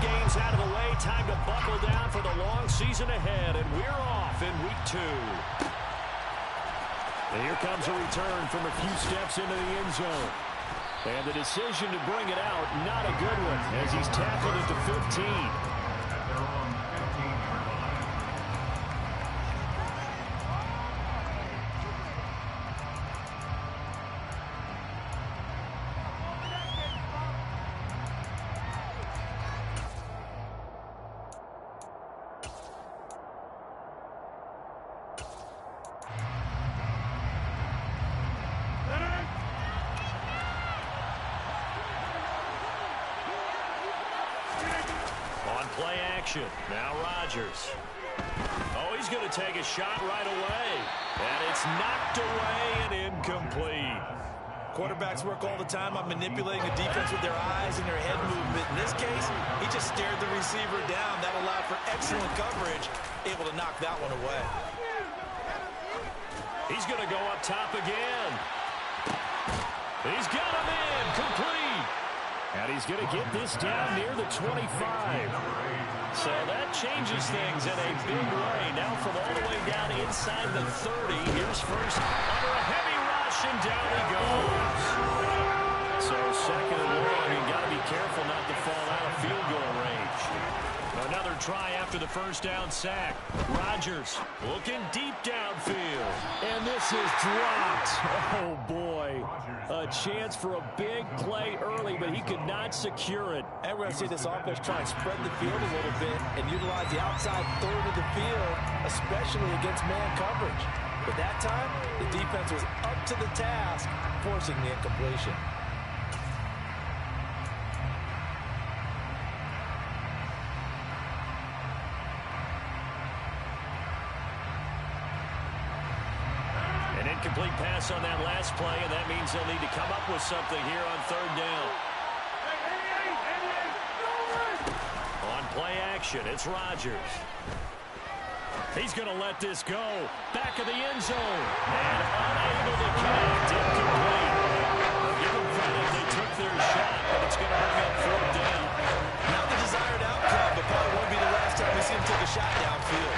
games out of the way. Time to buckle down for the long season ahead, and we're off in week 2. And here comes a return from a few steps into the end zone. And the decision to bring it out, not a good one, as he's tackled at the 15. Play action. Now Rodgers. Oh, he's going to take a shot right away. And it's knocked away and incomplete. Quarterbacks work all the time on manipulating the defense with their eyes and their head movement. In this case, he just stared the receiver down. That allowed for excellent coverage, able to knock that one away. He's going to go up top again. He's got him in. Complete. And he's going to get this down near the 25. So that changes things in a big way. Now from all the way down inside the 30. Here's first under a heavy rush, and down he goes. So second and long, you've got to be careful not to fall out of field goal range. Another try after the first down sack. Rodgers looking deep downfield. And this is dropped. Oh, boy. A chance for a big play early, but he could not secure it. And we're going to see this offense try and spread the field a little bit and utilize the outside third of the field, especially against man coverage. But that time, the defense was up to the task, forcing the incompletion. Complete pass on that last play, and that means they'll need to come up with something here on third down. On play action, it's Rodgers. He's going to let this go. Back of the end zone. And unable to connect. Incomplete. Give them credit. They took their shot, but it's going to bring up fourth down. Not the desired outcome, but probably won't be the last time we see him take a shot downfield.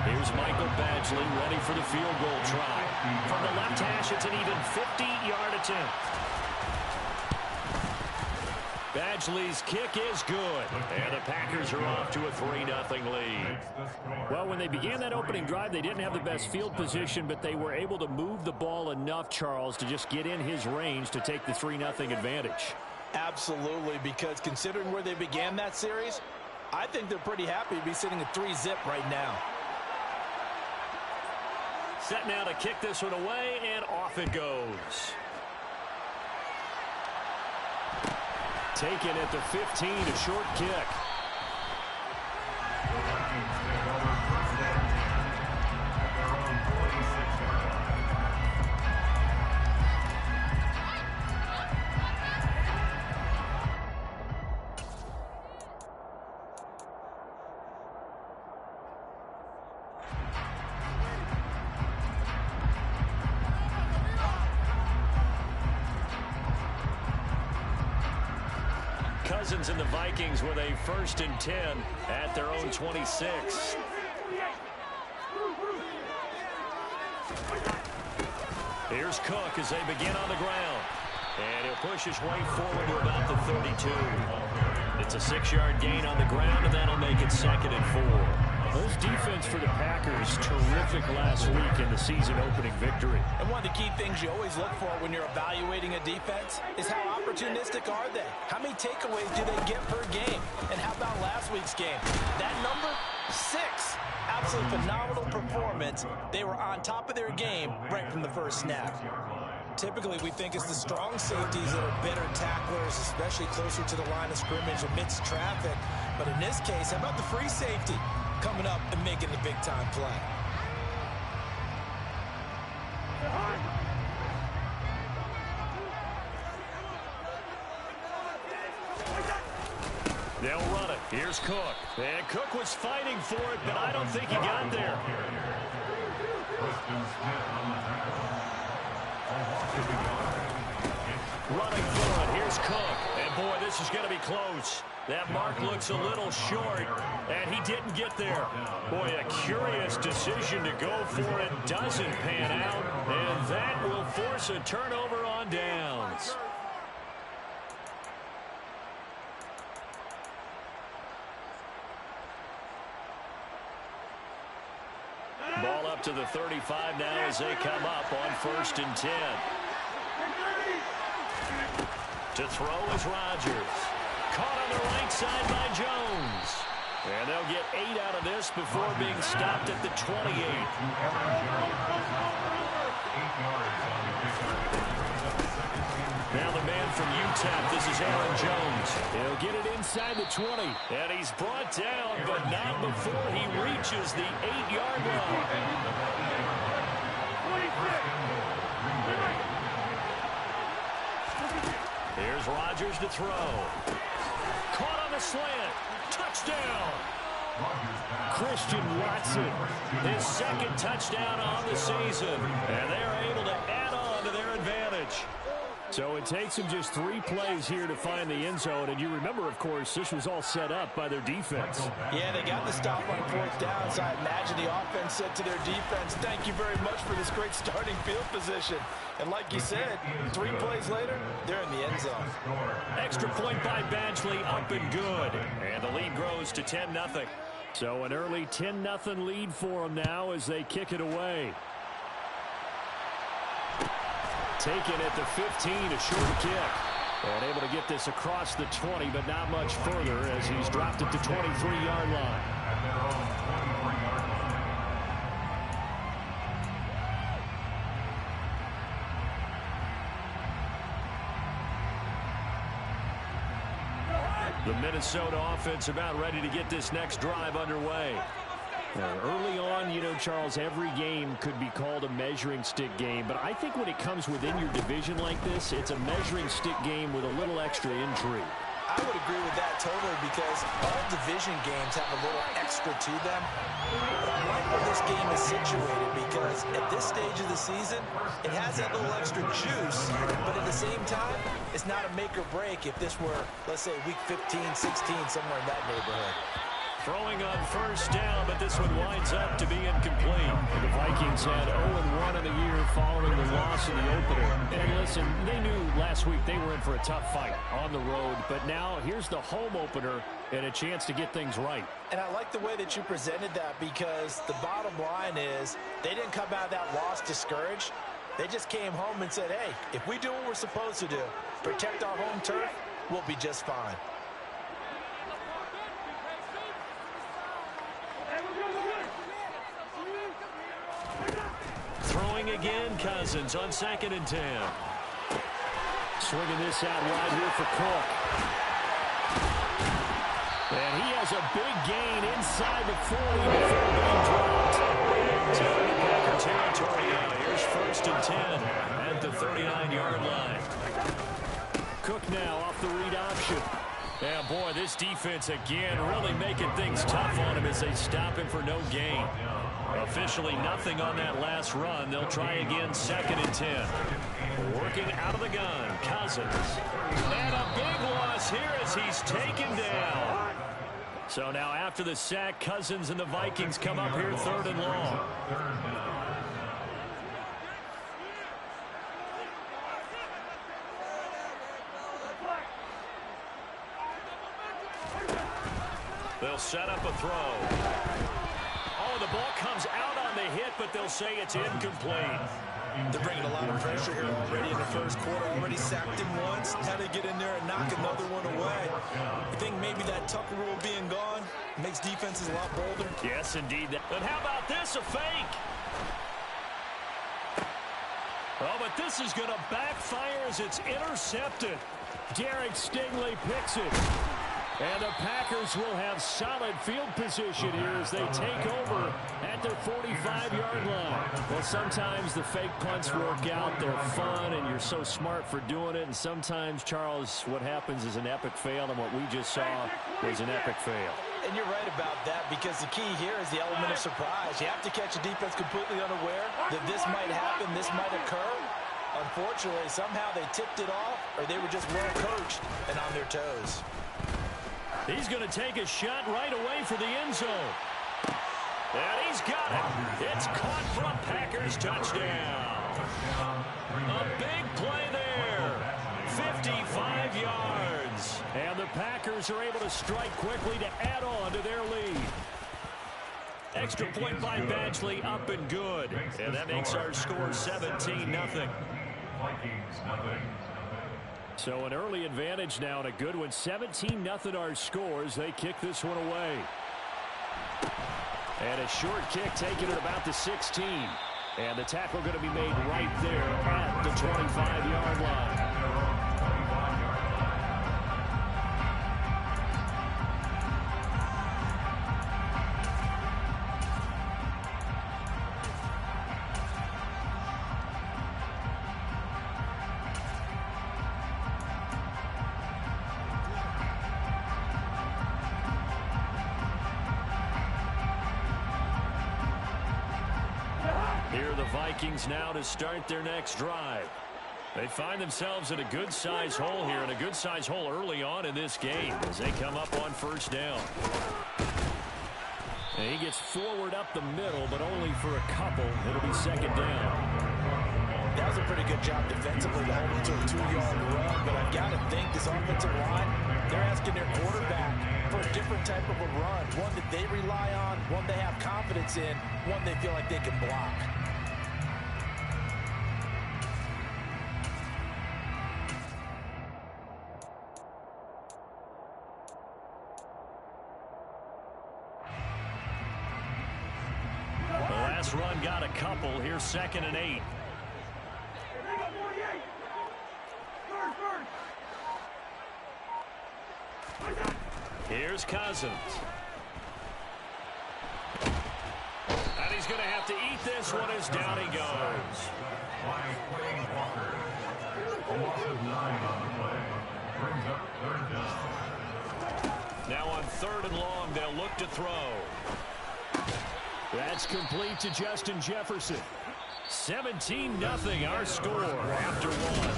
Here's Michael Badgley ready for the field goal try. From the left hash, it's an even 50-yard attempt. Badgley's kick is good. And the Packers are off to a 3-0 lead. Well, when they began that opening drive, they didn't have the best field position, but they were able to move the ball enough, Charles, to just get in his range to take the 3-0 advantage. Absolutely, because considering where they began that series, I think they're pretty happy to be sitting at 3-zip right now. Set now to kick this one away, and off it goes. Taken at the 15, a short kick. Cousins and the Vikings with a 1st and 10 at their own 26. Here's Cook as they begin on the ground. And he'll push his way forward to about the 32. It's a 6-yard gain on the ground, and that'll make it 2nd and 4. Those defense for the Packers, terrific last week in the season-opening victory. And one of the key things you always look for when you're evaluating a defense is how opportunistic are they? How many takeaways do they get per game? And how about last week's game? That number, 6. Absolutely phenomenal performance. They were on top of their game right from the first snap. Typically, we think it's the strong safeties that are better tacklers, especially closer to the line of scrimmage amidst traffic. But in this case, how about the free safety coming up and making the big-time play? They'll run it. Here's Cook. And Cook was fighting for it, but I don't think he got there. Running through it, here's Cook. And boy, this is going to be close. That mark looks a little short, and he didn't get there. Boy, a curious decision to go for it. Doesn't pan out, and that will force a turnover on downs. Ball up to the 35 now as they come up on 1st and 10. To throw is Rodgers. Caught on the right side by Jones. And they'll get 8 out of this before being stopped at the 28. Now the man from Utah, this is Aaron Jones. He'll get it inside the 20. And he's brought down, but not before he reaches the 8-yard line. Here's Rodgers to throw. Caught on the slant. Touchdown. Christian Watson, his 2nd touchdown on the season. And they are able to add on to their advantage. So it takes them just 3 plays here to find the end zone. And you remember, of course, this was all set up by their defense. Yeah, they got the stop on 4th down, so I imagine the offense said to their defense, thank you very much for this great starting field position. And like you said, 3 plays later, they're in the end zone. Extra point by Badgley, up and good. And the lead grows to 10-0. So an early 10-0 lead for them now as they kick it away. Taken at the 15, a short kick. And able to get this across the 20, but not much further as he's dropped it to 23-yard line. The Minnesota offense about ready to get this next drive underway. Early on, you know, Charles, every game could be called a measuring stick game. But I think when it comes within your division like this, it's a measuring stick game with a little extra intrigue. I would agree with that totally because all division games have a little extra to them. But I like where this game is situated because at this stage of the season, it has that little extra juice. But at the same time, it's not a make or break if this were, let's say, week 15, 16, somewhere in that neighborhood. Throwing on 1st down, but this one winds up to be incomplete. The Vikings had 0-1 in the year following the loss in the opener. And listen, they knew last week they were in for a tough fight on the road, but now here's the home opener and a chance to get things right. And I like the way that you presented that because the bottom line is they didn't come out of that loss discouraged. They just came home and said, hey, if we do what we're supposed to do, protect our home turf, we'll be just fine. Throwing again, Cousins on 2nd and 10. Swinging this out wide here for Cook. And he has a big gain inside the 40 before being dropped. So into Packer territory now. Here's 1st and 10 at the 39-yard line. Cook now off the read option. Yeah, boy, this defense again really making things tough on him as they stop him for no gain. Officially nothing on that last run. They'll try again 2nd and 10. Working out of the gun, Cousins. And a big loss here as he's taken down. So now after the sack, Cousins and the Vikings come up here 3rd and long. They'll set up a throw. Oh, the ball comes out on the hit, but they'll say it's incomplete. They're bringing a lot of pressure here already in the 1st quarter. Already sacked him once. Now they get in there and knock another one away. I think maybe that Tucker rule being gone makes defenses a lot bolder. Yes, indeed. But how about this, a fake? Oh, but this is going to backfire as it's intercepted. Derek Stingley picks it. And the Packers will have solid field position here as they take over at their 45-yard line. Well, sometimes the fake punts work out. They're fun, and you're so smart for doing it. And sometimes, Charles, what happens is an epic fail, and what we just saw was an epic fail. And you're right about that, because the key here is the element of surprise. You have to catch a defense completely unaware that this might happen, this might occur. Unfortunately, somehow they tipped it off, or they were just well coached and on their toes. He's going to take a shot right away for the end zone. And he's got it. It's caught for a Packers touchdown. A big play there. 55 yards. And the Packers are able to strike quickly to add on to their lead. Extra point by Badgley, up and good. And that makes our score 17-0. So an early advantage now, and a good one. 17-0 our scores. They kick this one away. And a short kick taken at about the 16. And the tackle going to be made right there at the 25-yard line. Here are the Vikings now to start their next drive. They find themselves in a good-sized hole here, and a good-sized hole early on in this game as they come up on first down. And he gets forward up the middle, but only for a couple. It'll be second down. That was a pretty good job defensively to hold him to a 2-yard run, but I've got to think this offensive line, they're asking their quarterback for a different type of a run, one that they rely on, one they have confidence in, one they feel like they can block. The last run got a couple. Here's 2nd and 8. Here's Cousins. And he's going to have to eat this one as down he goes. Now on 3rd and long, they'll look to throw. That's complete to Justin Jefferson. 17-0 our score after one.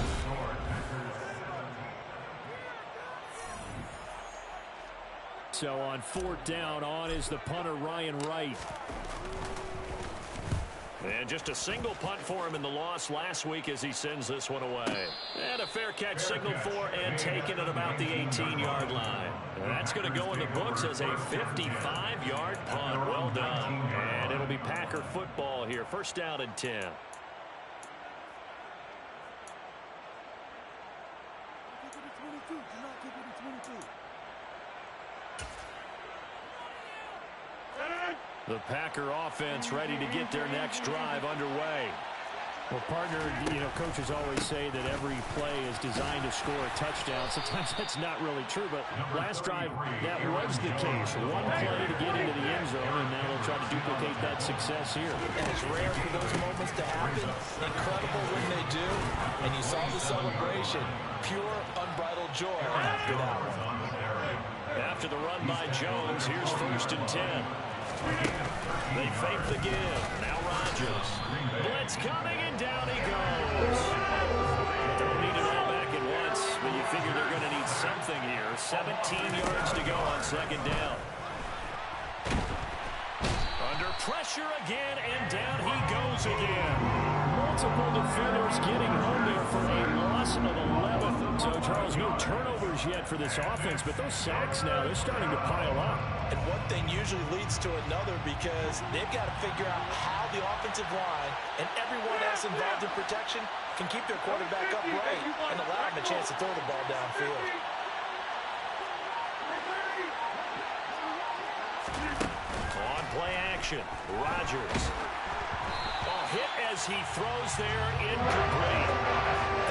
So on 4th down, on is the punter, Ryan Wright. And just a single punt for him in the loss last week as he sends this one away. And a fair catch signaled for and taken at about the 18-yard line. And that's going to go in the books as a 55-yard punt. Well done. And it'll be Packer football here. 1st down and 10. The Packer offense ready to get their next drive underway. Well, partner, coaches always say that every play is designed to score a touchdown. Sometimes that's not really true, but last drive, that was the case. One play to get into the end zone, and now they'll try to duplicate that success here. And it's rare for those moments to happen. Incredible when they do. And you saw the celebration. Pure, unbridled joy after that one. After the run by Jones, here's 1st and 10. They fake the give. Now Rodgers. Blitz coming, and down he goes. Don't need it all back at once, but you figure they're going to need something here. 17 yards to go on 2nd down. Under pressure again, and down he goes again. Multiple defenders getting home there for a loss of 11. So, Charles, no turnovers yet for this offense, but those sacks now, they're starting to pile up. And one thing usually leads to another, because they've got to figure out how the offensive line and everyone else involved in protection can keep their quarterback upright and allow him a chance to throw the ball downfield. On play action, Rodgers. Hit as he throws there, incomplete.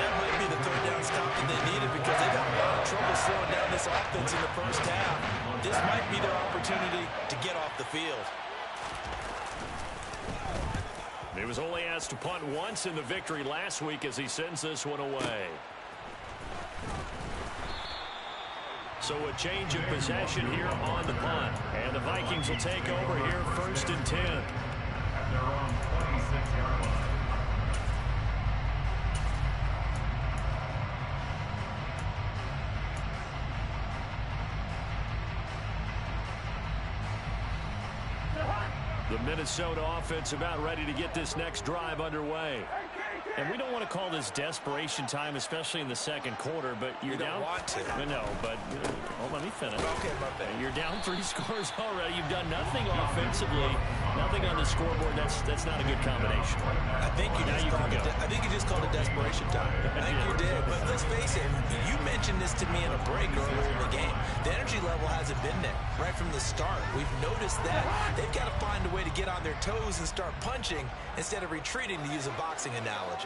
That might be the 3rd down stop that they needed, because they got a lot of trouble slowing down this offense in the 1st half. This might be their opportunity to get off the field. He was only asked to punt once in the victory last week as he sends this one away. So a change of possession here on the punt. And the Vikings will take over here, 1st and 10. At their own 26-yard line. The Minnesota offense about ready to get this next drive underway. And we don't want to call this desperation time, especially in the second quarter, but you're down. You don't want to. No, but let me finish. Okay, my bad. You're down 3 scores already. You've done nothing offensively, nothing on the scoreboard. That's not a good combination. I think you just called it desperation time. I think you did. But let's face it, you mentioned this to me in a break earlier in the game. The energy level hasn't been there right from the start. We've noticed that. They've got to find a way to get on their toes and start punching instead of retreating, to use a boxing analogy.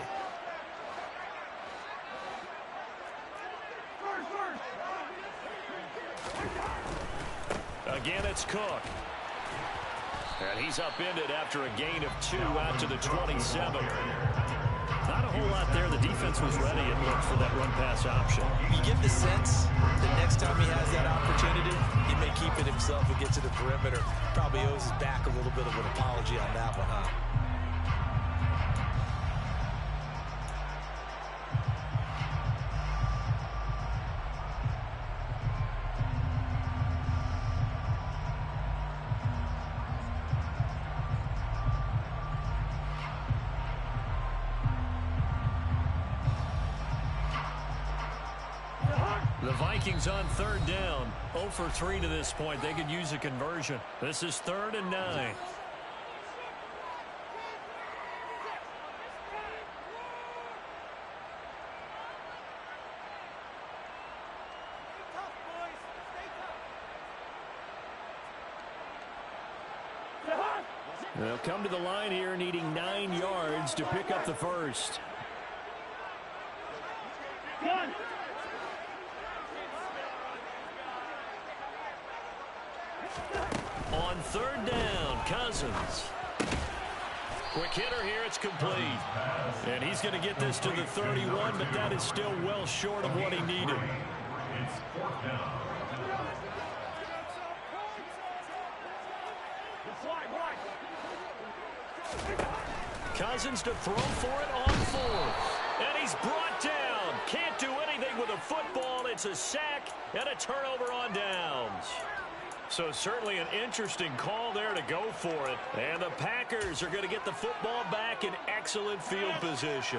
Again, it's Cook. And he's upended after a gain of 2 out to the 27. Not a whole lot there. The defense was ready, it looked, for that run-pass option. You get the sense that next time he has that opportunity, he may keep it himself and get to the perimeter. Probably owes his back a little bit of an apology on that one, huh? The Vikings on 3rd down. 0 for 3 to this point. They could use a conversion. This is 3rd and 9. They'll come to the line here needing 9 yards to pick up the first. On 3rd down, Cousins. Quick hitter here, it's complete. And he's going to get this to the 31, but that is still well short of what he needed. It's 4th down. Cousins to throw for it on 4th. And he's brought down. Can't do anything with a football. It's a sack and a turnover on downs. So certainly an interesting call there to go for it. And the Packers are going to get the football back in excellent field position.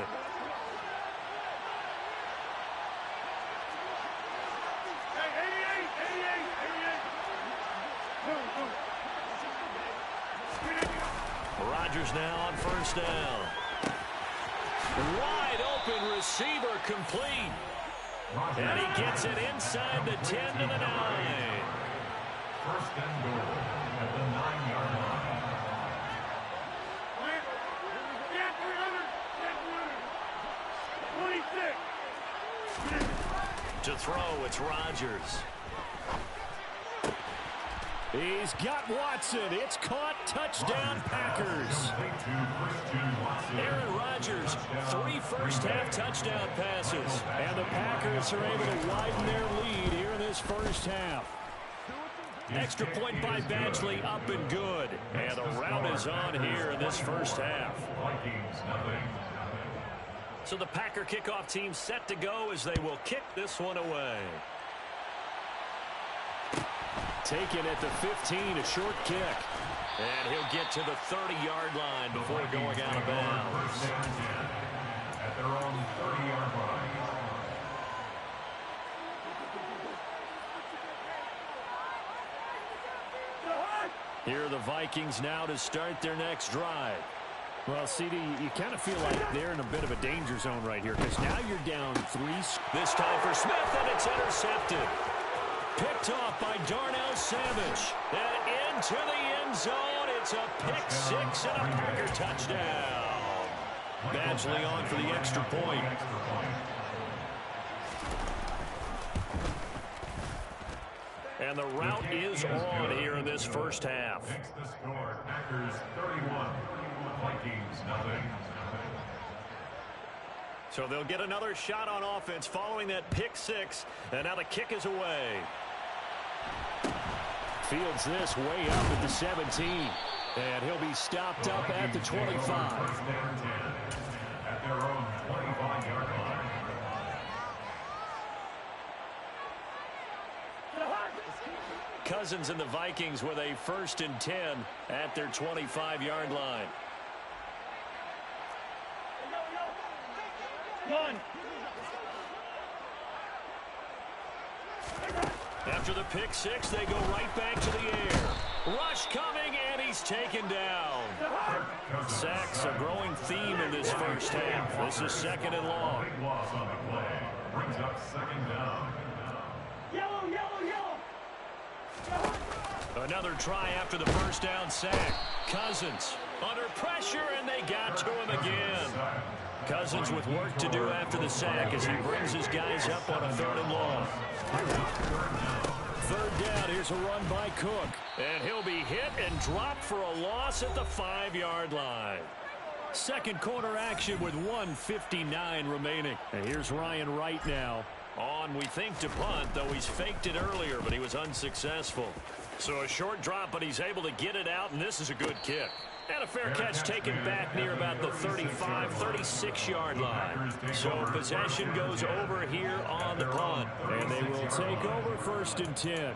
Rodgers now on 1st down. Wide open receiver complete. And he gets it inside the 10 to the 9. 1st and goal at the 9-yard line. To throw, it's Rodgers. He's got Watson. It's caught. Touchdown, Packers. Aaron Rodgers, 3 first-half touchdown passes. And the Packers are able to widen their lead here in this first half. Extra point by Badgley, up and good. And the rout is on here in this first half. So the Packer kickoff team set to go as they will kick this one away. Taken at the 15, a short kick. And he'll get to the 30-yard line before going out of bounds. At their own 30-yard line. Here are the Vikings now to start their next drive. Well, CD, you kind of feel like they're in a bit of a danger zone right here because now you're down 3. This time for Smith, and it's intercepted. Picked off by Darnell Savage. And into the end zone. It's a pick 6 and a Packer touchdown. Badgley on for the extra point. And the rout is on here in this first half. Makes the score. Packers 31. Vikings nothing. So they'll get another shot on offense following that pick 6. And now the kick is away. Fields this way up at the 17. And he'll be stopped up at the 25. At their own 25-yard line. Cousins and the Vikings with a 1st and 10 at their 25-yard line. After the pick six, they go right back to the air. Rush coming, and he's taken down. Sacks a growing theme in this first half. This is 2nd and long. Big loss on the play. Brings up 2nd down. Another try after the first down sack. Cousins under pressure, and they got to him again. Cousins with work to do after the sack as he brings his guys up on a 3rd and long. 3rd down, here's a run by Cook. And he'll be hit and dropped for a loss at the 5-yard line. Second quarter action with 1:59 remaining. And here's Ryan Wright now. On, we think, to punt, though he's faked it earlier, but he was unsuccessful. So a short drop, but he's able to get it out, and this is a good kick. And a fair catch taken back near about the 35, 36-yard line. So possession goes over here on the punt. And they will take over 1st and 10.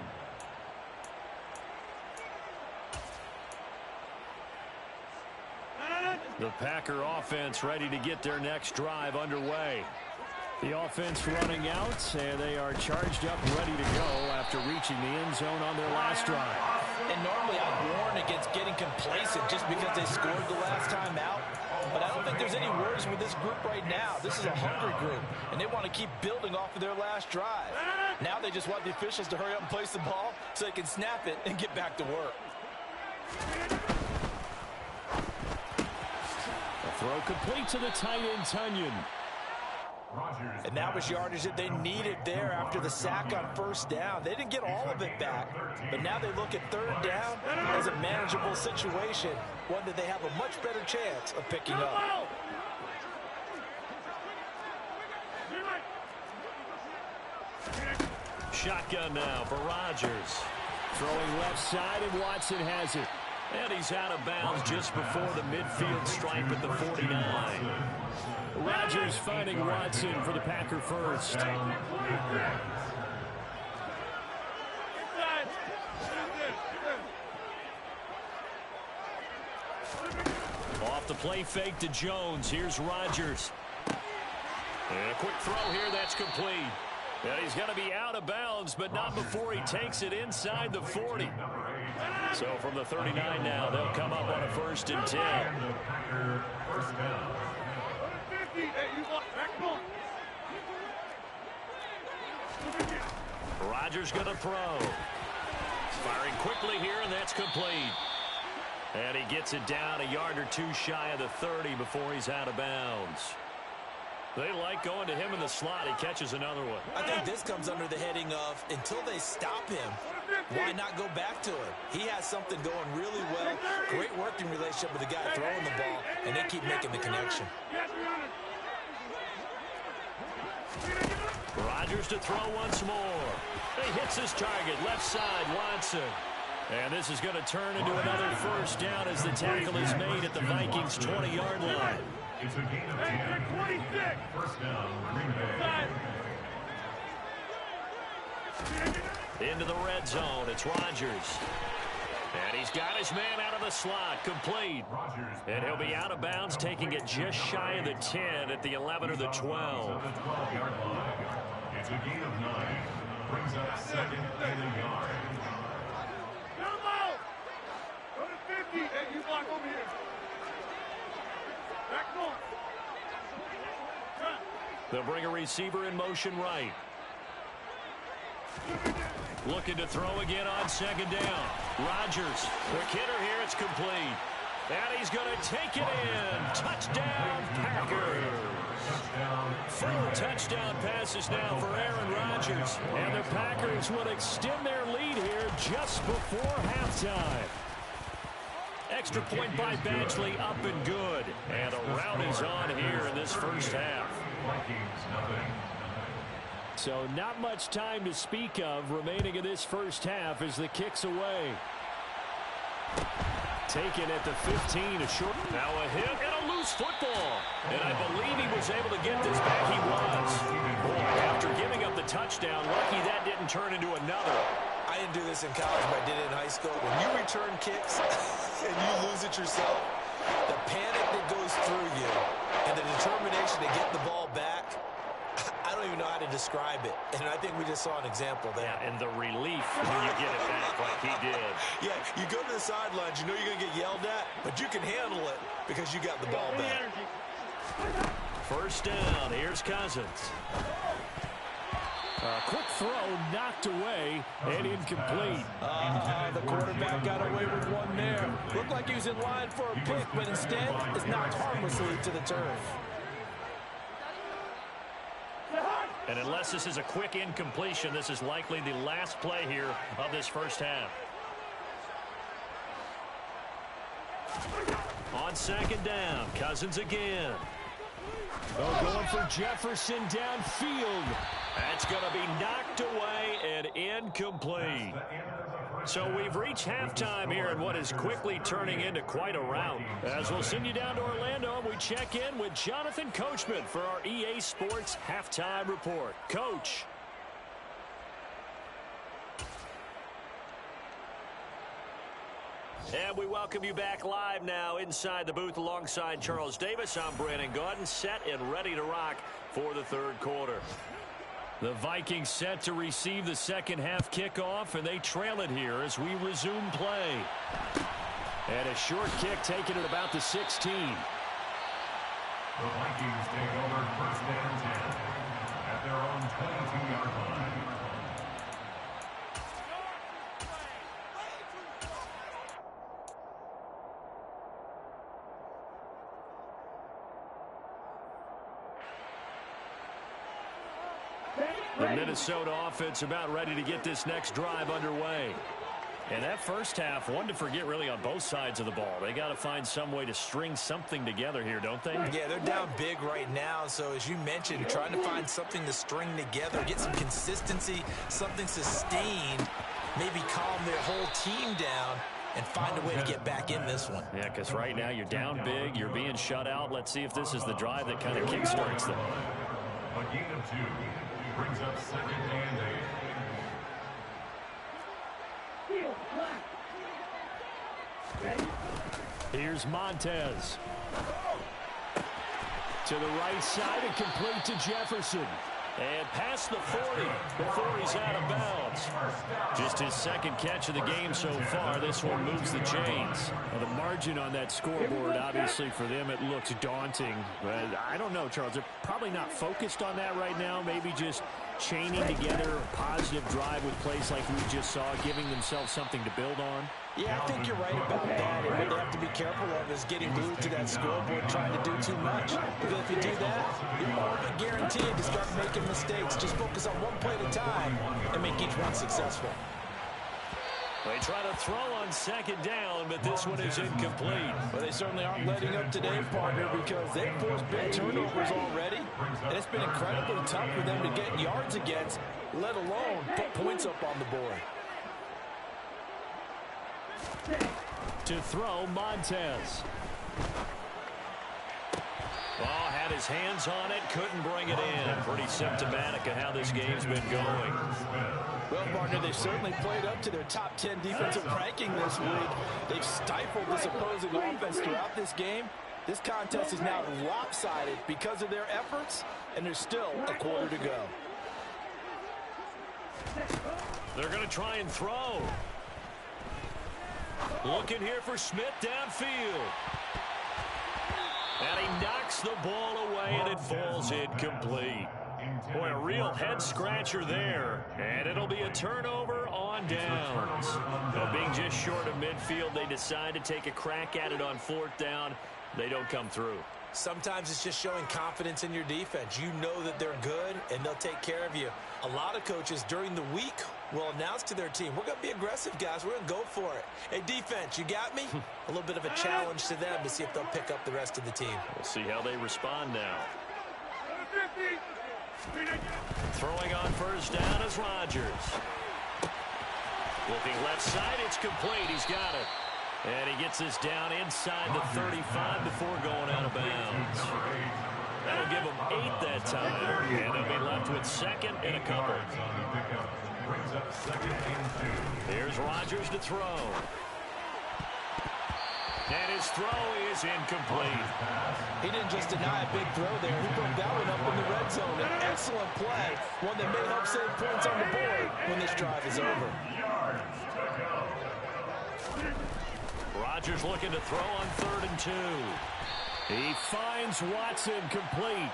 The Packer offense ready to get their next drive underway. The offense running out, and they are charged up ready to go after reaching the end zone on their last drive. And normally I'd warn against getting complacent just because they scored the last time out. But I don't think there's any worries with this group right now. This is a hungry group, and they want to keep building off of their last drive. Now they just want the officials to hurry up and place the ball so they can snap it and get back to work. A throw complete to the tight end, Tunyon. And that was yardage that they needed there after the sack on 1st down. They didn't get all of it back, but now they look at 3rd down as a manageable situation, one that they have a much better chance of picking up. Shotgun now for Rodgers. Throwing left side, and Watson has it. And he's out of bounds just before the midfield stripe at the 49. Rodgers finding Watson for the Packer first. Off the play fake to Jones. Here's Rodgers. And a quick throw here. That's complete. And he's going to be out of bounds, but not before he takes it inside the 40. So from the 39 now, they'll come up on a 1st and 10. Rodgers going to throw. Firing quickly here, and that's complete. And he gets it down a yard or two shy of the 30 before he's out of bounds. They like going to him in the slot. He catches another one. I think this comes under the heading of, until they stop him, why not go back to him? He has something going really well. Great working relationship with the guy throwing the ball, and they keep making the connection. Rodgers to throw once more. He hits his target, left side, Watson. And this is going to turn into another 1st down as the tackle is made at the Vikings' 20-yard line. It's a gain of 10. 1st down, Green Bay. Into the red zone, it's Rodgers. And he's got his man out of the slot, complete. And he'll be out of bounds, taking it just shy of the 10 at the 11 or the 12. The 12-yard line. It's a gain of 9. Brings up 2nd and a yard. Go to 50, and you block over here. Back north. They'll bring a receiver in motion right. Looking to throw again on 2nd down. Rodgers, quick hitter here, it's complete. And he's going to take it in. Touchdown, Packers. 4 touchdown passes now for Aaron Rodgers. And the Packers would extend their lead here just before halftime. Extra point by Badgley, up and good. And a rout is on here in this first half. Vikings, nothing. So not much time to speak of remaining in this first half as the kick's away. Taken at the 15, a short. Now a hit and a loose football. And I believe he was able to get this back. He was. Boy, after giving up the touchdown, lucky that didn't turn into another. I didn't do this in college, but I did it in high school. When you return kicks and you lose it yourself, the panic that goes through you and the determination to get the ball back, I don't even know how to describe it. And I think we just saw an example there. Yeah, and the relief when you get it back like he did. Yeah, you go to the sidelines, you know you're going to get yelled at, but you can handle it because you got the ball back. First down, here's Cousins. Quick throw knocked away and incomplete. The quarterback got away with one there. Looked like he was in line for a pick, but instead is knocked harmlessly to the turf. And unless this is a quick incompletion, this is likely the last play here of this first half. On second down, Cousins again. Going for Jefferson downfield. That's going to be knocked away and incomplete. So we've reached halftime here in what is quickly turning into quite a rout. As we'll send you down to Orlando, we check in with Jonathan Coachman for our EA Sports Halftime Report. Coach. And we welcome you back live now inside the booth alongside Charles Davis. I'm Brandon Gaudin, set and ready to rock for the third quarter. The Vikings set to receive the second half kickoff, and they trail it here as we resume play. And a short kick taken at about the 16. The Vikings take over first and 10 at their own 22-yard line. The Minnesota offense about ready to get this next drive underway. And that first half, one to forget really on both sides of the ball. They got to find some way to string something together here, don't they? Yeah, they're down big right now. So as you mentioned, trying to find something to string together, get some consistency, something sustained, maybe calm their whole team down and find a way to get back in this one. Yeah, because right now you're down big, you're being shut out. Let's see if this is the drive that kind of kickstarts them. A gain of 2 brings up second and 8. Here's Montez. To the right side and complete to Jefferson. And past the 40 before he's out of bounds. Just his second catch of the game so far. This one moves the chains. Well, the margin on that scoreboard, obviously for them, it looks daunting. But I don't know, Charles. They're probably not focused on that right now. Maybe just chaining together a positive drive with plays like we just saw, giving themselves something to build on. Yeah, I think you're right about that. And what they have to be careful of is getting glued to that scoreboard trying to do too much. Because if you do that, you're more than guaranteed to start making mistakes. Just focus on one play at a time and make each one successful. They try to throw on second down, but this one is incomplete. Well, they certainly aren't letting up today, partner, because they've forced big turnovers already. And it's been incredibly tough for them to get yards against, let alone put points up on the board. To throw, Montez. Oh, had his hands on it, couldn't bring it in. Pretty symptomatic of how this game's been going. Well, partner, they've certainly played up to their top 10 defensive ranking this week. They've stifled this opposing offense throughout this game. This contest is now lopsided because of their efforts, and there's still a quarter to go. They're going to try and throw. Looking here for Smith downfield. And he knocks the ball away, and it falls incomplete. Boy, a real head-scratcher there. And it'll be a turnover on downs. Now, being just short of midfield, they decide to take a crack at it on fourth down. They don't come through. Sometimes it's just showing confidence in your defense. You know that they're good, and they'll take care of you. A lot of coaches during the week will announce to their team, we're going to be aggressive, guys. We're going to go for it. Hey, defense, you got me? A little bit of a challenge to them to see if they'll pick up the rest of the team. We'll see how they respond now. Throwing on first down is Rodgers. Looking left side, it's complete. He's got it. And he gets this down inside the 35 before going out of bounds. That'll give him 8 that time. And they'll be left with second and a couple. Here's Rodgers to throw. And his throw is incomplete. He didn't just deny a big throw there. He broke that one up in the red zone. An excellent play. One that may help save points on the board when this drive is over. Rodgers looking to throw on 3rd and 2. He finds Watson complete.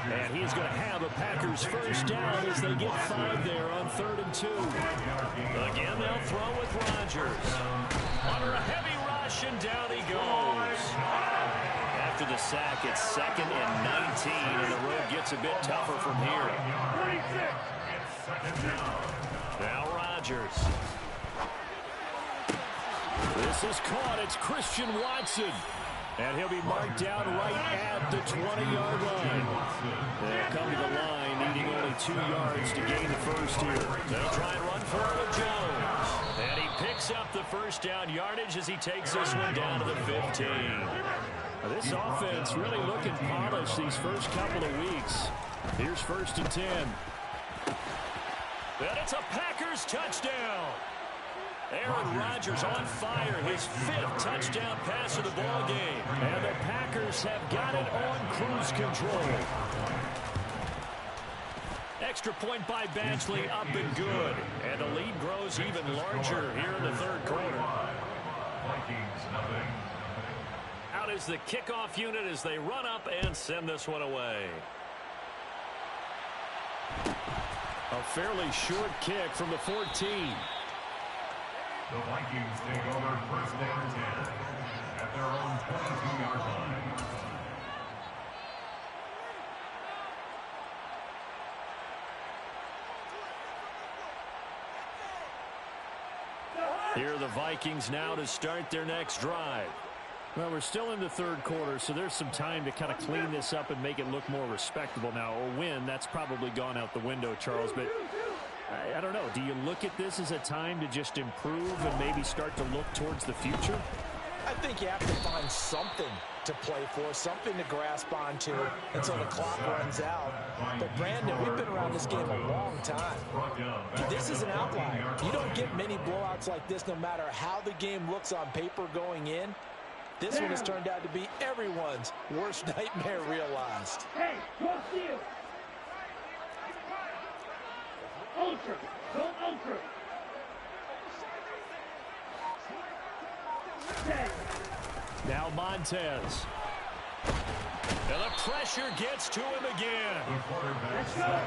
And he's going to have a Packers first down as they get 5 there on 3rd and 2. Again, they'll throw with Rodgers. Under a heavy rush, and down he goes. After the sack, it's 2nd and 19, and the road gets a bit tougher from here. Now Rodgers. This is caught. It's Christian Watson. And he'll be marked down right at the 20-yard line. They'll come to the line, needing only 2 yards to gain the first here. They'll try and run for it with Jones. And he picks up the first down yardage as he takes this one down to the 15. Now, this offense really looking polished these first couple of weeks. Here's 1st and 10. And it's a Packers touchdown. Aaron Rodgers on fire, his 5th touchdown pass of the ball game. And the Packers have got it on cruise control. Extra point by Badgley, up and good. And the lead grows even larger here in the 3rd quarter. Out is the kickoff unit as they run up and send this one away. A fairly short kick from the 14. The Vikings take over 1st and 10 at their own 22-yard line. Here are the Vikings now to start their next drive. Well, we're still in the 3rd quarter, so there's some time to kind of clean this up and make it look more respectable. Now, a win, that's probably gone out the window, Charles, but I don't know. Do you look at this as a time to just improve and maybe start to look towards the future? I think you have to find something to play for, something to grasp onto until the clock runs out. But, Brandon, we've been around this game a long time. This is an outlier. You don't get many blowouts like this no matter how the game looks on paper going in. This one has turned out to be everyone's worst nightmare realized. Hey, cross you. Ultra. Go ultra. Now Montez. And the pressure gets to him again.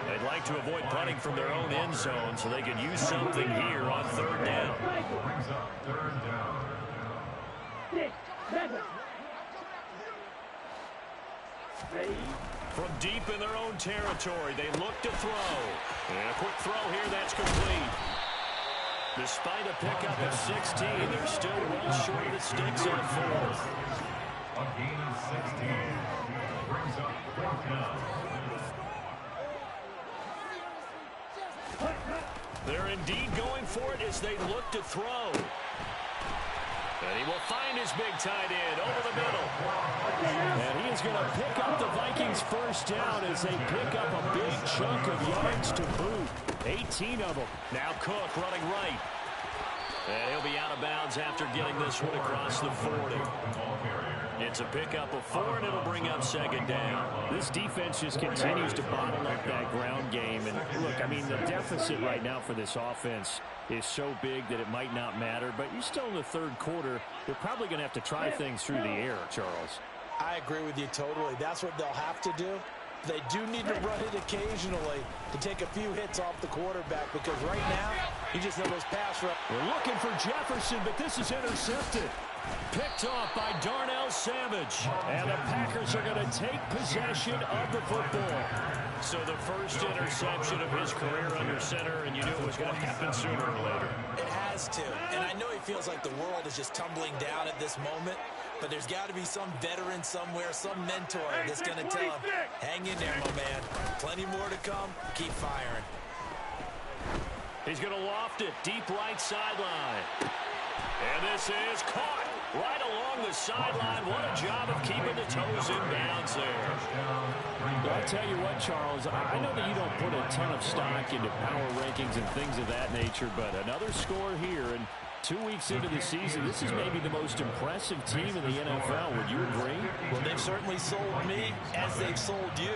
They'd like to avoid punting from their own end zone so they could use something here on 3rd down. Brings up 3rd down. 6, 7. Ready? From deep in their own territory, they look to throw. And a quick throw here, that's complete. Despite a pickup of 16, they're still well short of the sticks in the 4th. A gain of 16. Brings up 4th down. They're indeed going for it as they look to throw. And he will find his big tight end over the middle. And he is going to pick up the Vikings first down as they pick up a big chunk of yards to boot. 18 of them. Now Cook running right. And he'll be out of bounds after getting this one across the 40. It's a pickup of 4, and it'll bring up 2nd down. This defense just continues to bottle up that ground game. And look, I mean, the deficit right now for this offense is so big that it might not matter. But you're still in the 3rd quarter. They're probably going to have to try things through the air, Charles. I agree with you totally. That's what they'll have to do. They do need to run it occasionally to take a few hits off the quarterback because right now, you just know those pass rush. We're looking for Jefferson, but this is intercepted. Picked off by Darnell Savage. And the Packers are going to take possession of the football. So the first interception of his career under center, and you knew it was going to happen sooner or later. It has to. And I know he feels like the world is just tumbling down at this moment, but there's got to be some veteran somewhere, some mentor that's going to tell him, hang in there, my man. Plenty more to come. Keep firing. He's going to loft it deep right sideline. And this is caught right along the sideline. What a job of keeping the toes in bounds there. I'll tell you what, Charles, I know that you don't put a ton of stock into power rankings and things of that nature, but another score here, and 2 weeks into the season, this is maybe the most impressive team in the NFL. Would you agree? Well, they've certainly sold me as they've sold you,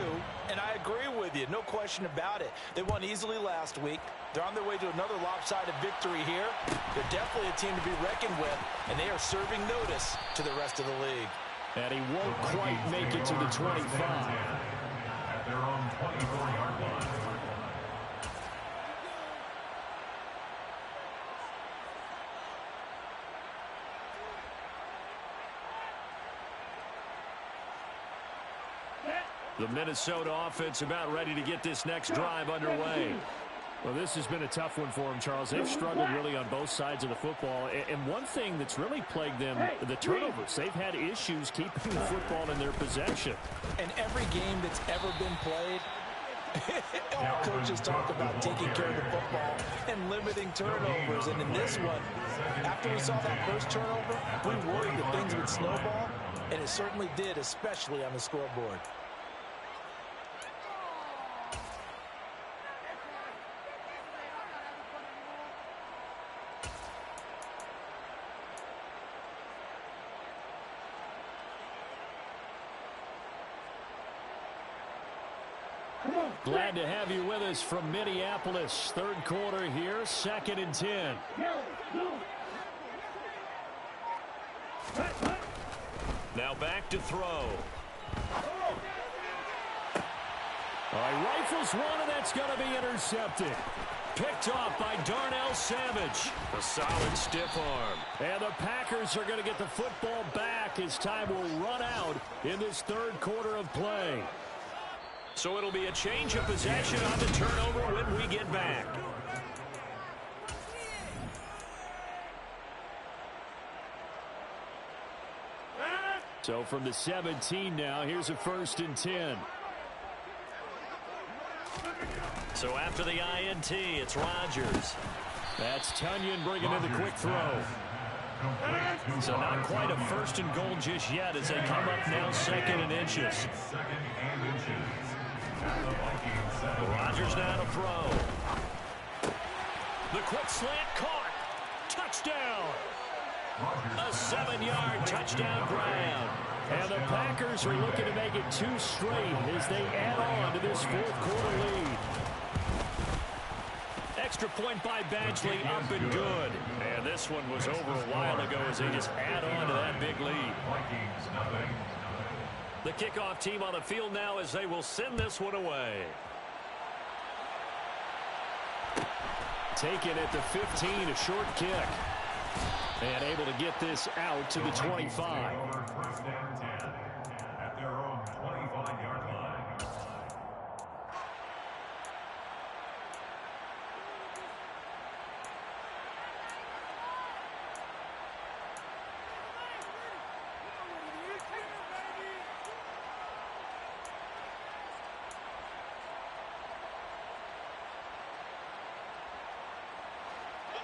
and I agree with you. No question about it. They won easily last week. They're on their way to another lopsided victory here. They're definitely a team to be reckoned with, and they are serving notice to the rest of the league. And he won't quite make it to the 25. At their own 24-yard line. The Minnesota offense about ready to get this next drive underway. Well, this has been a tough one for them, Charles. They've struggled really on both sides of the football. And one thing that's really plagued them, the turnovers. They've had issues keeping the football in their possession. And every game that's ever been played, all coaches talk about taking care of the football and limiting turnovers. And in this one, after we saw that first turnover, we worried that things would snowball, and it certainly did, especially on the scoreboard. Glad to have you with us from Minneapolis. Third quarter here, 2nd and 10. Now back to throw. He rifles one, and that's going to be intercepted. Picked off by Darnell Savage. A solid stiff arm. And the Packers are going to get the football back as time will run out in this third quarter of play. So it'll be a change of possession on the turnover when we get back. So from the 17 now, here's a 1st and 10. So after the INT, it's Rodgers. That's Tunyon bringing in the quick throw. So not quite a 1st and goal just yet as they come up now 2nd and inches. Rodgers now to throw. The quick slant caught. Touchdown. A 7-yard touchdown grab. And the Packers are looking to make it 2 straight as they add on to this fourth quarter lead. Extra point by Badgley, up and good. And this one was over a while ago as they just add on to that big lead. The kickoff team on the field now as they will send this one away. Taken at the 15, a short kick. And able to get this out to the 25. At their own 25-yard line.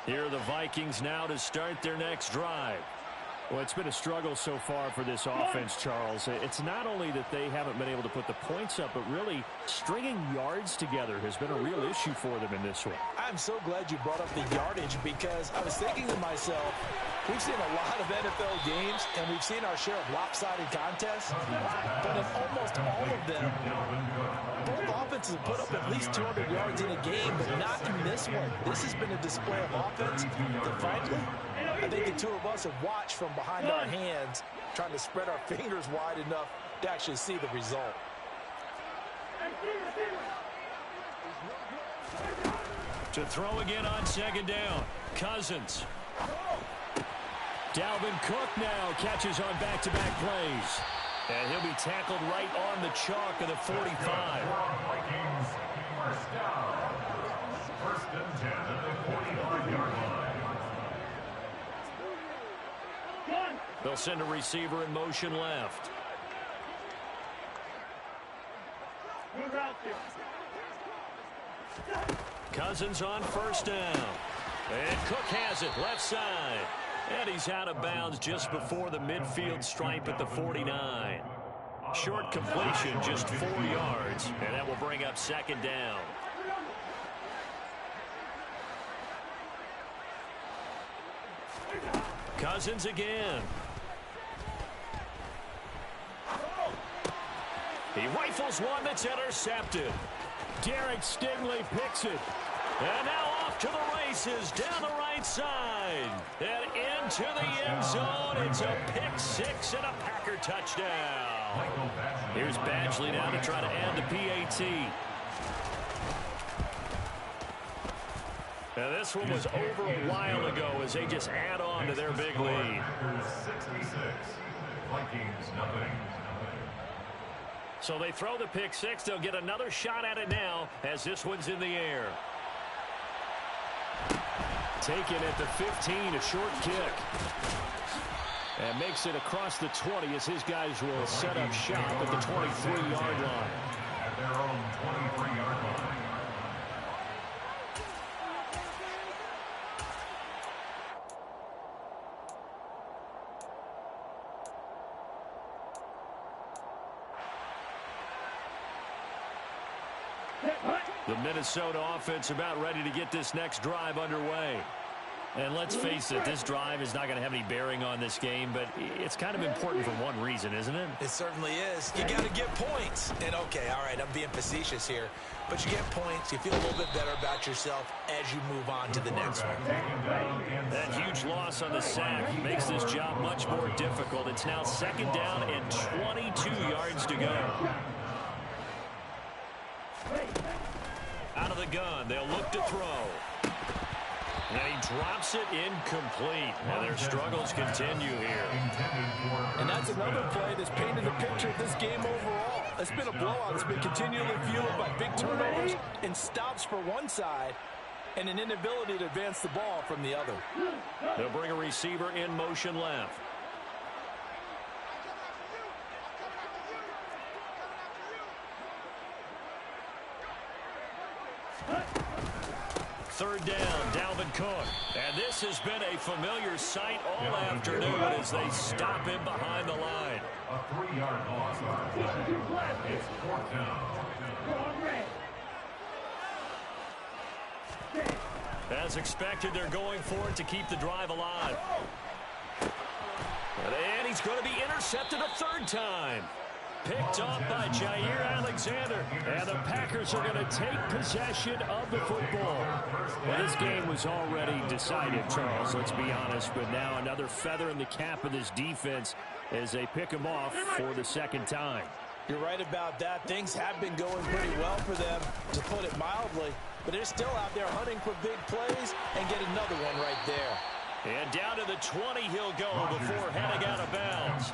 Here are the Vikings now to start their next drive. Well, it's been a struggle so far for this offense, Charles. It's not only that they haven't been able to put the points up, but really stringing yards together has been a real issue for them in this one. I'm so glad you brought up the yardage because I was thinking to myself, we've seen a lot of NFL games and we've seen our share of lopsided contests, but in almost all of them, both offenses have put up at least 200 yards in a game, but not in this one. This has been a display of offense that, frankly, I think the two of us have watched from behind our hands, trying to spread our fingers wide enough to actually see the result. To throw again on 2nd down. Cousins. Dalvin Cook now catches on back-to-back plays. And he'll be tackled right on the chalk of the 45. Vikings, first down. First and 10 at the 45-yard line. They'll send a receiver in motion left. Cousins on first down. And Cook has it left side. And he's out of bounds just before the midfield stripe at the 49. Short completion, just 4 yards. And that will bring up second down. Cousins again. He rifles one that's intercepted. Derek Stingley picks it. And now off to the races down the right side. And into the end zone. It's a pick six and a Packer touchdown. Here's Badgley now to try to add the PAT. Now this one was over a while ago as they just add on to their big lead. 66. Vikings, nothing. So they throw the pick six. They'll get another shot at it now as this one's in the air. Taken at the 15, a short kick. And makes it across the 20 as his guys will set up shop at the 23-yard line. At their own 23-yard line. The Minnesota offense about ready to get this next drive underway. And let's face it, this drive is not going to have any bearing on this game, but it's kind of important for one reason, isn't it? It certainly is. You got to get points. And, okay, all right, I'm being facetious here. But you get points, you feel a little bit better about yourself as you move on to the next one. That huge loss on the sack makes this job much more difficult. It's now second down and 22 yards to go. Out of the gun, they'll look to throw. And he drops it incomplete. And their struggles continue here. And that's another play that's painted the picture of this game overall. It's been a blowout. It's been continually fueled by big turnovers and stops for one side and an inability to advance the ball from the other. They'll bring a receiver in motion left. Third down, Dalvin Cook. And this has been a familiar sight all afternoon as they stop him behind the line. A 3-yard loss. It's fourth down. As expected, they're going for it to keep the drive alive. And he's going to be intercepted a third time. Picked off by Jair Alexander. And the Packers are going to take possession of the football. Well, this game was already decided, Charles, let's be honest. But now another feather in the cap of this defense as they pick him off for the second time. You're right about that. Things have been going pretty well for them, to put it mildly. But they're still out there hunting for big plays and get another one right there. And down to the 20 he'll go before heading out of bounds.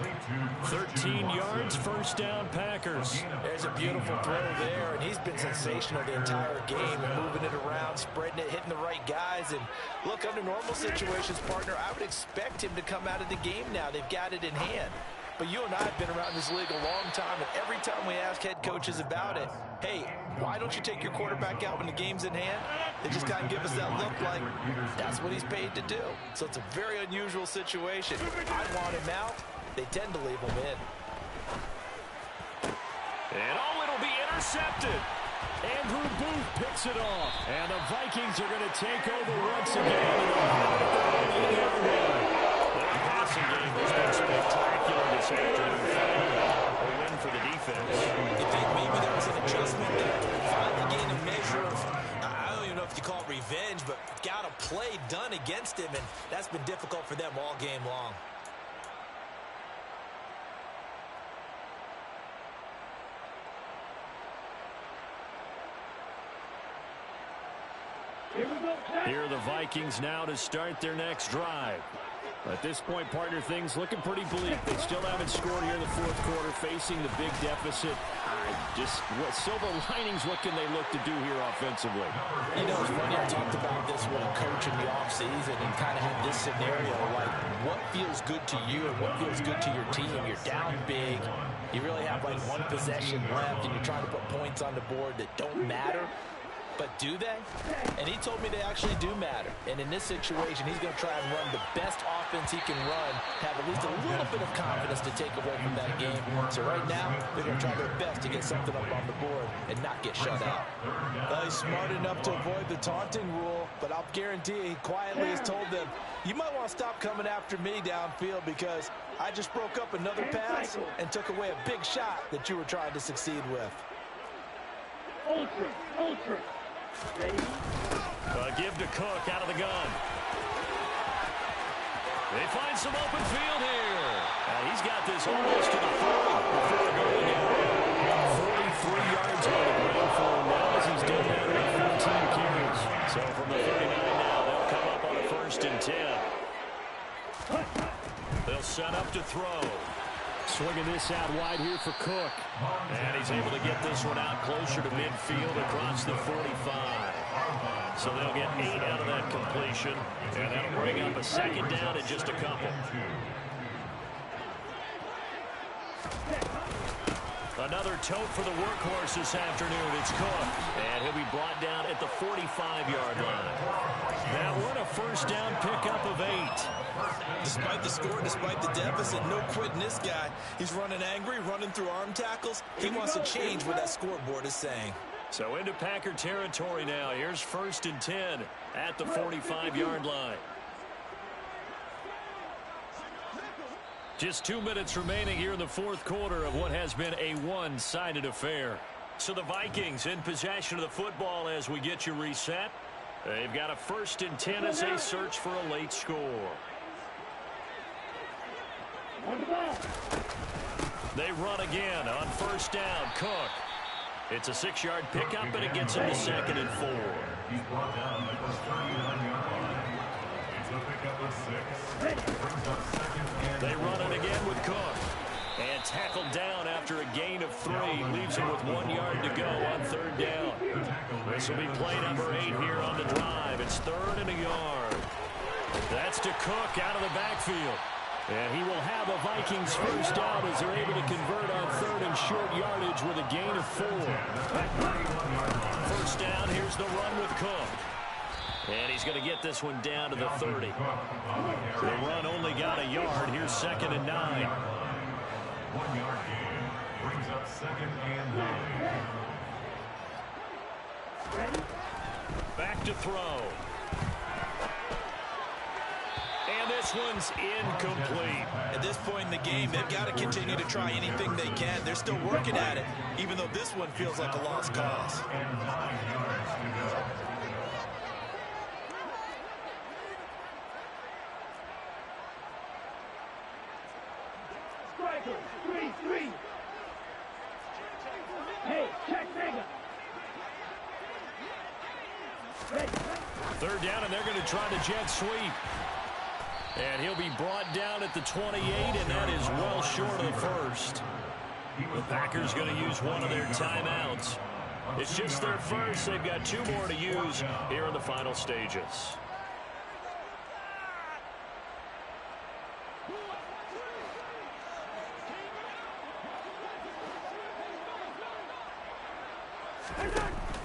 13 yards, first down, Packers. There's a beautiful throw there, and he's been sensational the entire game, moving it around, spreading it, hitting the right guys. And look, under normal situations, partner, I would expect him to come out of the game now. They've got it in hand. But you and I have been around this league a long time, and every time we ask head coaches about it, hey, why don't you take your quarterback out when the game's in hand? They just kind of give us that look like that's what he's paid to do. So it's a very unusual situation. I want him out. They tend to leave him in. And it'll be intercepted. Andrew Booth picks it off. And the Vikings are going to take over once again. Their passing game has been spectacular this afternoon. A win for the defense. You think maybe there was an adjustment there? Finally gained a measure of, I don't even know if you call it revenge, but got a play done against him, and that's been difficult for them all game long. Here we go. Here are the Vikings now to start their next drive. At this point, partner, things looking pretty bleak. They still haven't scored here in the fourth quarter, facing the big deficit. What silver linings, what can they look to do here offensively? You know, it's funny, I talked about this with a coach in the offseason and kind of had this scenario, like, what feels good to you and what feels good to your team? You're down big. You really have, like, one possession left, and you're trying to put points on the board that don't matter. But do they? And he told me they actually do matter. And in this situation, he's going to try and run the best offense he can run, have at least a little bit of confidence to take away from that game. So right now, they're going to try their best to get something up on the board and not get shut out. Well, he's smart enough to avoid the taunting rule, but I'll guarantee he quietly has told them, you might want to stop coming after me downfield because I just broke up another pass and took away a big shot that you were trying to succeed with. Ultra. Give to Cook out of the gun. They find some open field here. He's got this almost to the 40 before going in. 43 yards on the ground for him now as he's done that with 14 carries. So from the 39 now, they'll come up on a 1st and 10. They'll set up to throw. Swinging this out wide here for Cook. And he's able to get this one out closer to midfield across the 45. So they'll get 8 out of that completion. And that'll bring up a 2nd down and just a couple. Another tote for the workhorse this afternoon. It's Cook. And he'll be brought down at the 45-yard line. That one a 1st down pickup of 8. Despite the score, despite the deficit, no quitting this guy. He's running angry, running through arm tackles. He wants to change what that scoreboard is saying. So into Packer territory now. Here's 1st and 10 at the 45-yard line. Just 2 minutes remaining here in the fourth quarter of what has been a one-sided affair. So the Vikings in possession of the football as we get you reset. They've got a 1st and 10 as they search for a late score. They run again on 1st down. Cook. It's a 6-yard pickup, and it gets him to 2nd and 4. He's brought down at the 39-yard line. It's a pickup of 6. Brings up 2nd and They run it again with Cook. And tackled down after a gain of 3. Leaves him with 1 yard to go on 3rd down. This will be play number 8 here on the drive. It's 3rd and a yard. That's to Cook out of the backfield. And he will have a Vikings 1st down as they're able to convert on 3rd and short yardage with a gain of 4. 1st down, here's the run with Cook. And he's going to get this one down to the 30. The run only got a yard. Here's 2nd and 9. 1 yard gain. Brings up 2nd and 9. Back to throw. And this one's incomplete. At this point in the game, they've got to continue to try anything they can. They're still working at it, even though this one feels like a lost cause. And 9 yards to go. Striker, 3-3. Hey, check Mega. 3rd down, and they're going to try the jet sweep. And he'll be brought down at the 28, and that is well short of the 1st. The Packers going to use one of their timeouts. It's just their 1st. They've got 2 more to use here in the final stages.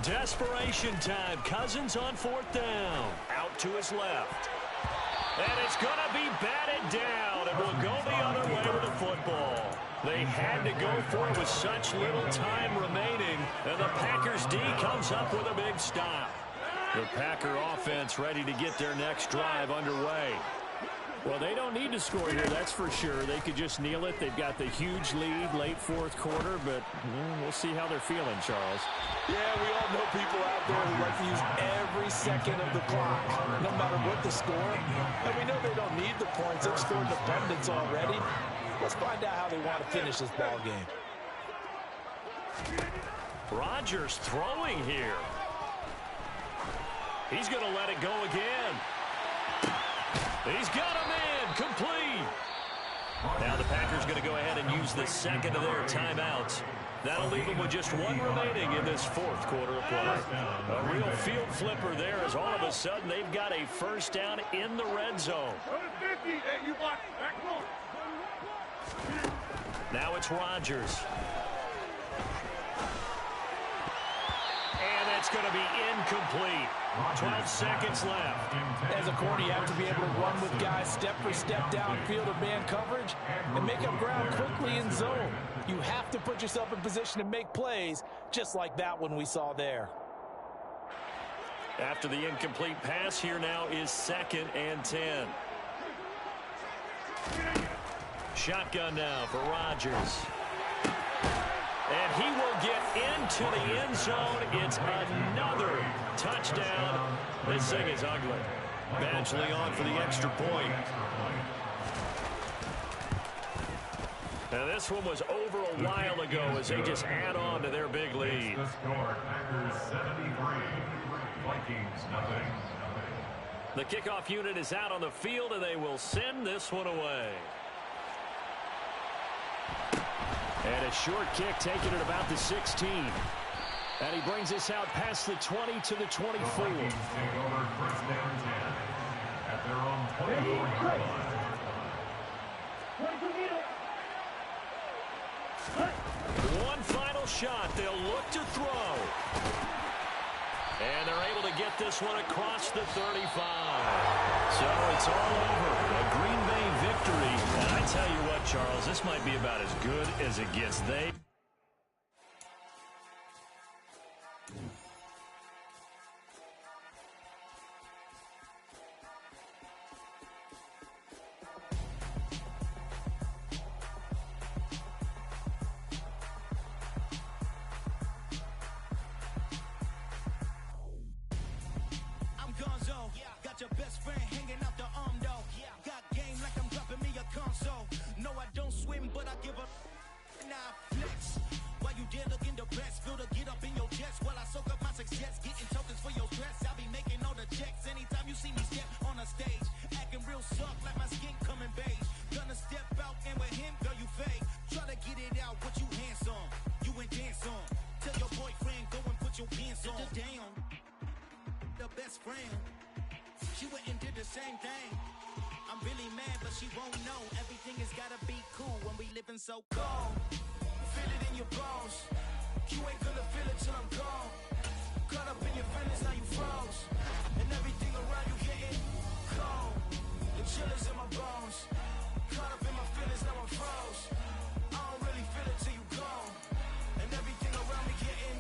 Desperation time. Cousins on 4th down. Out to his left. And it's going to be batted down, and will go the other way with the football. They had to go for it with such little time remaining, and the Packers D comes up with a big stop. The Packer offense ready to get their next drive underway. Well, they don't need to score here, that's for sure. They could just kneel it. They've got the huge lead late fourth quarter, but we'll see how they're feeling, Charles. Yeah, we all know people out there who like to use every second of the clock, no matter what the score. And we know they don't need the points. They've scored in abundance already. Let's find out how they want to finish this ball game. Rodgers throwing here. He's going to let it go again. He's got him in. complete. Now the Packers going to go ahead and use the second of their timeouts. That'll leave them with just one remaining in this fourth quarter of play. A real field flipper there as all of a sudden they've got a first down in the red zone. Now it's Rodgers. And it's going to be incomplete. 12 seconds left. As a corner, you have to be able to run with guys step for step downfield of man coverage and make up ground quickly in zone. You have to put yourself in position to make plays, just like that one we saw there. After the incomplete pass, here now is 2nd and 10. Shotgun now for Rodgers. And he will get into the end zone. It's another touchdown. This thing is ugly. Badgley on for the extra point. Now this one was over a while ago as they just add on to their big lead. The score, Packers 73, Vikings nothing. The kickoff unit is out on the field, and they will send this one away. And a short kick taken at about the 16. And he brings us out past the 20 to the 24. The Vikings take over first down 10 at their own 24-yard line. One final shot. They'll look to throw. And they're able to get this one across the 35. So it's all over. A Green Bay victory. And I tell you what, Charles, this might be about as good as it gets. Got your best friend hanging out the arm though. Got game like I'm dropping me a console. No, I don't swim, but I give a nah flex. While you there looking depressed, feel to get up in your chest while I soak up my success. Getting tokens for your stress. I'll be making all the checks anytime you see me step on a stage. Acting real soft like my skin coming beige. Gonna step out and with him, girl, you fake. Try to get it out, what you handsome. You ain't dance on. Tell your boyfriend, go and put your pants on. Down. The best friend. She went and did the same thing. I'm really mad, but she won't know. Everything has gotta be cool when we living so cold. Feel it in your bones. You ain't gonna feel it till I'm gone. Caught up in your feelings, now you froze. And everything around you getting cold. The chill is in my bones. Caught up in my feelings, now I'm froze. I don't really feel it till you gone. And everything around me getting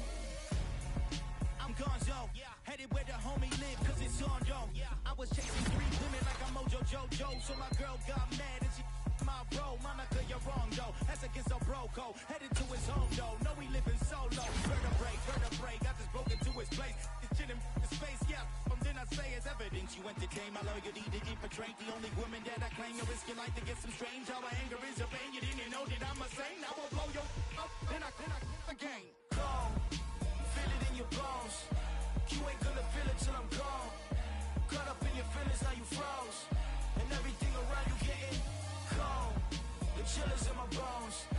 I'm gonzo. Headed where the homie live, cause it's on yo. I was chasing 3 women like I'm Mojo Jojo. So my girl got mad and she my bro. Monica, you're wrong though. That's against a bro code. Headed to his home though. No, we living solo. Vertebrae. I just broke into his place. It's chilling in space, yeah. From then I say it's evidence. You entertain my loyalty to infiltrate. The only woman that I claim to risk your life to get some strange. All my anger is a pain. You didn't know that I'm a saint. I will blow your up. Then I again. Cold. Feel it in your bones. You ain't gonna feel it till I'm gone. Caught up in your feelings, now you froze. And everything around you getting cold. The chill is in my bones.